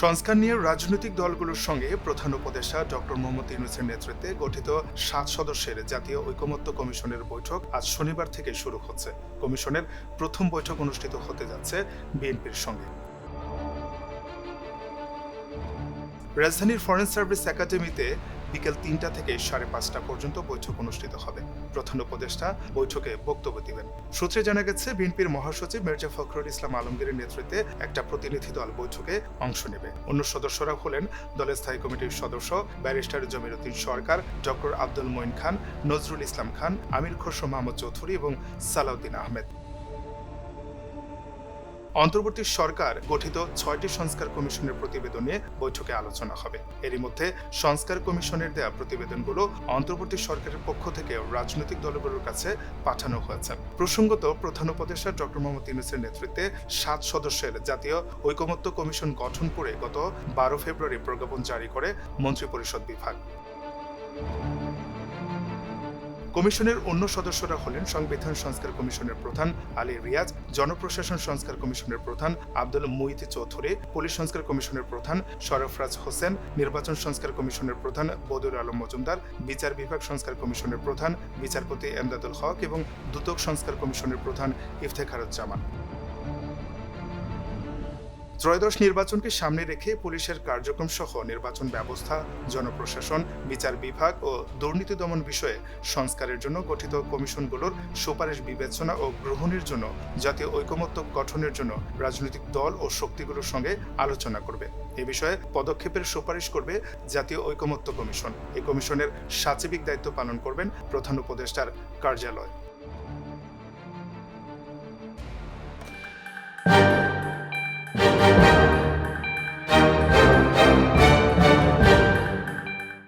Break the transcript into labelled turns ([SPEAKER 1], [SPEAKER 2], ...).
[SPEAKER 1] সংস্কার নিয়ে রাজনৈতিক দলগুলোর সঙ্গে প্রধান উপদেষ্টা ডক্টর মোহাম্মদ ইউনূসের নেতৃত্বে গঠিত ৭ সদস্যের জাতীয় ঐকমত্য কমিশনের বৈঠক আজ শনিবার থেকে শুরু হচ্ছে। কমিশনের প্রথম বৈঠক অনুষ্ঠিত হতে যাচ্ছে বিএনপির সঙ্গে। রাজধানীর ফরেন সার্ভিস একাডেমিতে বিকেল ৩টা থেকে ৫:৩০ পর্যন্ত বৈঠক অনুষ্ঠিত হবে। প্রধান উপদেষ্টা বৈঠকে বক্তব্য দিবেন। সূত্রে জানা গেছে, বিএনপির মহাসচিব মির্জা ফখরুল ইসলাম আলমগীরের নেতৃত্বে একটা প্রতিনিধি দল বৈঠকে অংশ নেবে। অন্য সদস্যরা হলেন দলের স্থায়ী কমিটির সদস্য ব্যারিস্টার জমির উদ্দিন সরকার, ডক্টর আব্দুল মঈন খান, নজরুল ইসলাম খান, আমির খসরু মাহমুদ চৌধুরী এবং সালাউদ্দিন আহমেদ। অন্তর্বর্তী সরকার গঠিত ৬টি সংস্কার কমিশনের প্রতিবেদন নিয়ে বৈঠকে আলোচনা হবে। এরই মধ্যে সংস্কার কমিশনের দেয়া প্রতিবেদনগুলো অন্তর্বর্তী সরকারের পক্ষ থেকে রাজনৈতিক দলগুলোর কাছে পাঠানো হয়েছে। প্রসঙ্গত, প্রধান উপদেষ্টা ডক্টর মোহাম্মদ ইউনূসের নেতৃত্বে ৭ সদস্যের জাতীয় ঐকমত্য কমিশন গঠন করে গত ১২ ফেব্রুয়ারি প্রজ্ঞাপন জারি করে মন্ত্রিপরিষদ বিভাগ। কমিশনের অন্য সদস্যরা হলেন সংবিধান সংস্কার কমিশনের প্রধান আলী রিয়াজ, জনপ্রশাসন সংস্কার কমিশনের প্রধান আব্দুল মুঈত চৌধুরী, পুলিশ সংস্কার কমিশনের প্রধান সরফরাজ হোসেন, নির্বাচন সংস্কার কমিশনের প্রধান বদিউল আলম মজুমদার, বিচার বিভাগ সংস্কার কমিশনের প্রধান বিচারপতি এমদাদুল হক এবং দুদক সংস্কার কমিশনের প্রধান ইফতেখারুজ্জামান। ত্রয়োদশ নির্বাচনকে সামনে রেখে পুলিশের কার্যক্রম সহ নির্বাচন ব্যবস্থা, জনপ্রশাসন, বিচার বিভাগ ও দুর্নীতি দমন বিষয়ে সংস্কারের জন্য গঠিত কমিশনগুলোর সুপারিশ বিবেচনা ও গ্রহণের জন্য জাতীয় ঐকমত্য গঠনের জন্য রাজনৈতিক দল ও শক্তিগুলোর সঙ্গে আলোচনা করবে। এ বিষয়ে পদক্ষেপের সুপারিশ করবে জাতীয় ঐকমত্য কমিশন। এই কমিশনের সাচিবিক দায়িত্ব পালন করবেন প্রধান উপদেষ্টার কার্যালয়।